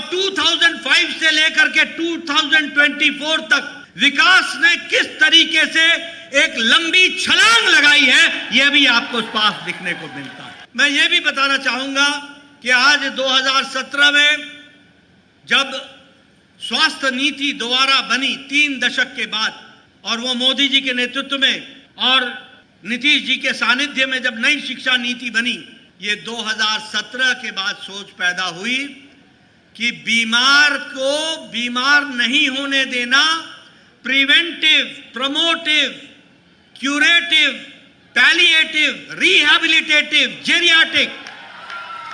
और 2005 से लेकर के 2024 तक विकास ने किस तरीके से एक लंबी छलांग लगाई है, यह भी आपको स्पष्ट दिखने को मिलता है। मैं यह भी बताना चाहूंगा कि आज 2017 में जब स्वास्थ्य नीति दोबारा बनी 3 दशक के बाद, और वो मोदी जी के नेतृत्व में और नीतीश जी के सानिध्य में जब नई शिक्षा नीति बनी, ये 2017 के बाद सोच पैदा हुई कि बीमार को बीमार नहीं होने देना, preventive, promotive, curative, palliative, rehabilitative, geriatric,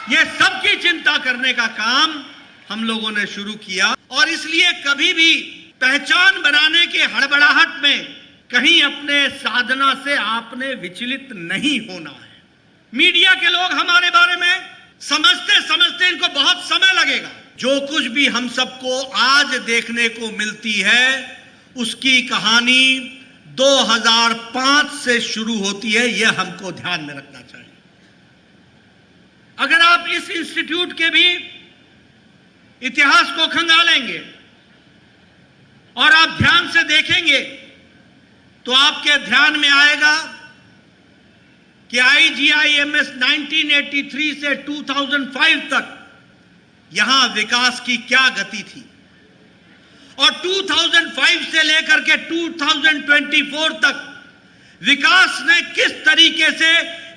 ये सबकी चिंता करने का काम हम लोगों ने शुरू किया। और इसलिए कभी भी पहचान बनाने के हड़बड़ाहट में कहीं अपने साधना से आपने विचलित नहीं होना है। मीडिया के लोग हमारे बारे में समझते समझते इनको बहुत समय लगेगा। जो कुछ भी हम सबको आज देखने को मिलती है उसकी कहानी 2005 से शुरू होती है, यह हमको ध्यान में रखना चाहिए। अगर आप इस इंस्टीट्यूट के भी इतिहास को खंगालेंगे और आप ध्यान से देखेंगे तो आपके ध्यान में आएगा कि IGIMS 1983 से 2005 तक यहां विकास की क्या गति थी, और 2005 से लेकर के 2024 तक विकास ने किस तरीके से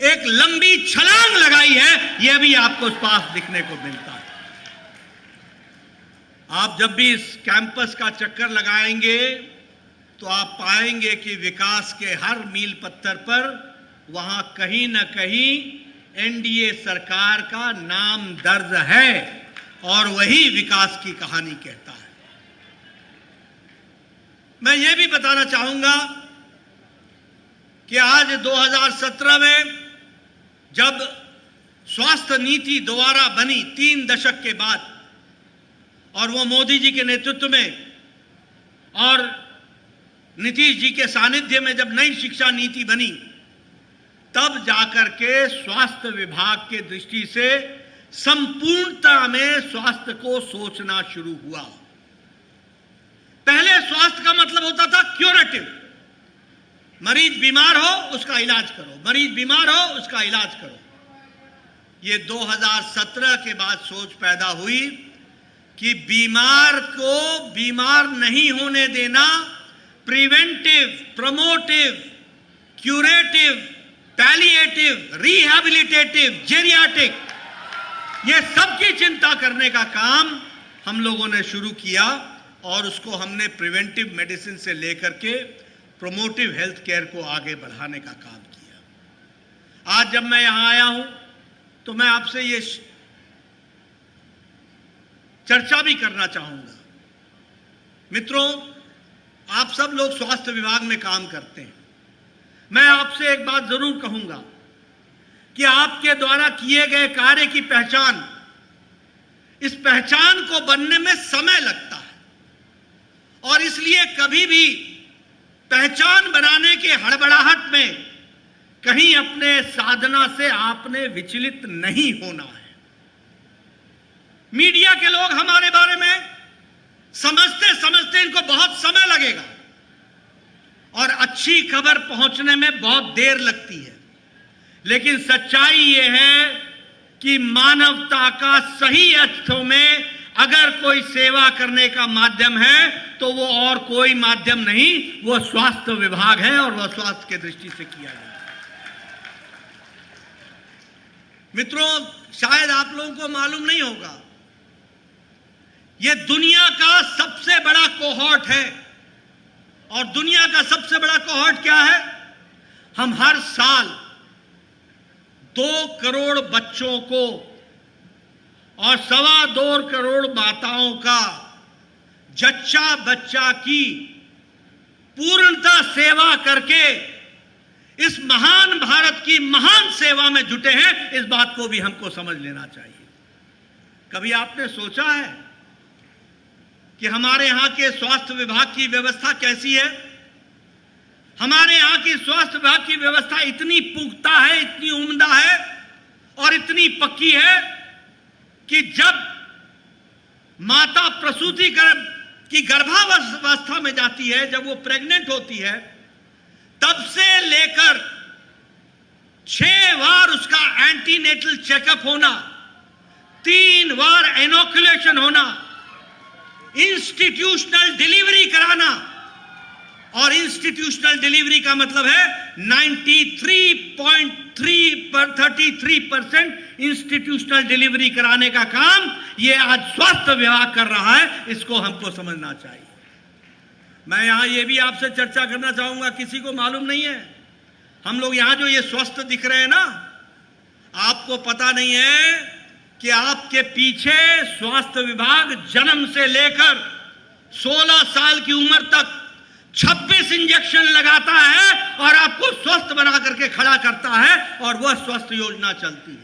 एक लंबी छलांग लगाई है, यह भी आपको स्पष्ट दिखने को मिलता है। आप जब भी इस कैंपस का चक्कर लगाएंगे तो आप पाएंगे कि विकास के हर मील पत्थर पर वहां कहीं न कहीं NDA सरकार का नाम दर्ज है, और वही विकास की कहानी कहता है। मैं यह भी बताना चाहूंगा कि आज 2017 में जब स्वास्थ्य नीति दोबारा बनी 3 दशक के बाद, और वो मोदी जी के नेतृत्व में और नीतीश जी के सानिध्य में जब नई शिक्षा नीति बनी, तब जाकर के स्वास्थ्य विभाग के दृष्टि से संपूर्णता में स्वास्थ्य को सोचना शुरू हुआ। पहले स्वास्थ्य का मतलब होता था क्यूरेटिव, मरीज बीमार हो उसका इलाज करो, मरीज बीमार हो उसका इलाज करो। ये 2017 के बाद सोच पैदा हुई कि बीमार को बीमार नहीं होने देना, preventive, promotive, curative, palliative, rehabilitative, geriatric, ये सबकी चिंता करने का काम हम लोगों ने शुरू किया, और उसको हमने प्रिवेंटिव मेडिसिन से लेकर के प्रोमोटिव हेल्थ केयर को आगे बढ़ाने का काम किया। आज जब मैं यहां आया हूं तो मैं आपसे ये चर्चा भी करना चाहूंगा। मित्रों, आप सब लोग स्वास्थ्य विभाग में काम करते हैं। मैं आपसे एक बात जरूर कहूंगा कि आपके द्वारा किए गए कार्य की पहचान, इस पहचान को बनने में समय लगता है, और इसलिए कभी भी पहचान बनाने के हड़बड़ाहट में कहीं अपने साधना से आपने विचलित नहीं होना है। मीडिया के लोग हमारे बारे में समझते समझते इनको बहुत समय लगेगा, और अच्छी खबर पहुंचने में बहुत देर लगती है। लेकिन सच्चाई ये है कि मानवता का सही अर्थों में अगर कोई सेवा करने का माध्यम है तो वो और कोई माध्यम नहीं, वो स्वास्थ्य विभाग है, और वह स्वास्थ्य की दृष्टि से किया जाए। मित्रों, शायद आप लोगों को मालूम नहीं होगा, यह दुनिया का सबसे बड़ा कोहॉर्ट है, और दुनिया का सबसे बड़ा कोहॉर्ट क्या है? हम हर साल 2 करोड़ बच्चों को और 2.25 करोड़ माताओं का जच्चा बच्चा की पूर्णता सेवा करके इस महान भारत की महान सेवा में जुटे हैं। इस बात को भी हमको समझ लेना चाहिए। कभी आपने सोचा है कि हमारे यहां के स्वास्थ्य विभाग की व्यवस्था कैसी है? हमारे यहां की स्वास्थ्य विभाग की व्यवस्था इतनी पुख्ता है, इतनी उम्दा है और इतनी पक्की है कि जब माता प्रसूति की गर्भावस्था में जाती है, जब वो प्रेग्नेंट होती है, तब से लेकर 6 बार उसका एंटीनेटल चेकअप होना, 3 बार इनोकुलेशन होना, इंस्टीट्यूशनल डिलीवरी कराना, और इंस्टीट्यूशनल डिलीवरी का मतलब है 33% इंस्टीट्यूशनल डिलीवरी कराने का काम ये आज स्वास्थ्य विभाग कर रहा है। इसको हमको समझना चाहिए। मैं यहां ये भी आपसे चर्चा करना चाहूंगा, किसी को मालूम नहीं है, हम लोग यहां जो ये स्वस्थ दिख रहे हैं ना, आपको पता नहीं है कि आपके पीछे स्वास्थ्य विभाग जन्म से लेकर 16 साल की उम्र तक 26 इंजेक्शन लगाता है और आपको स्वस्थ बना करके खड़ा करता है, और वह स्वस्थ योजना चलती है।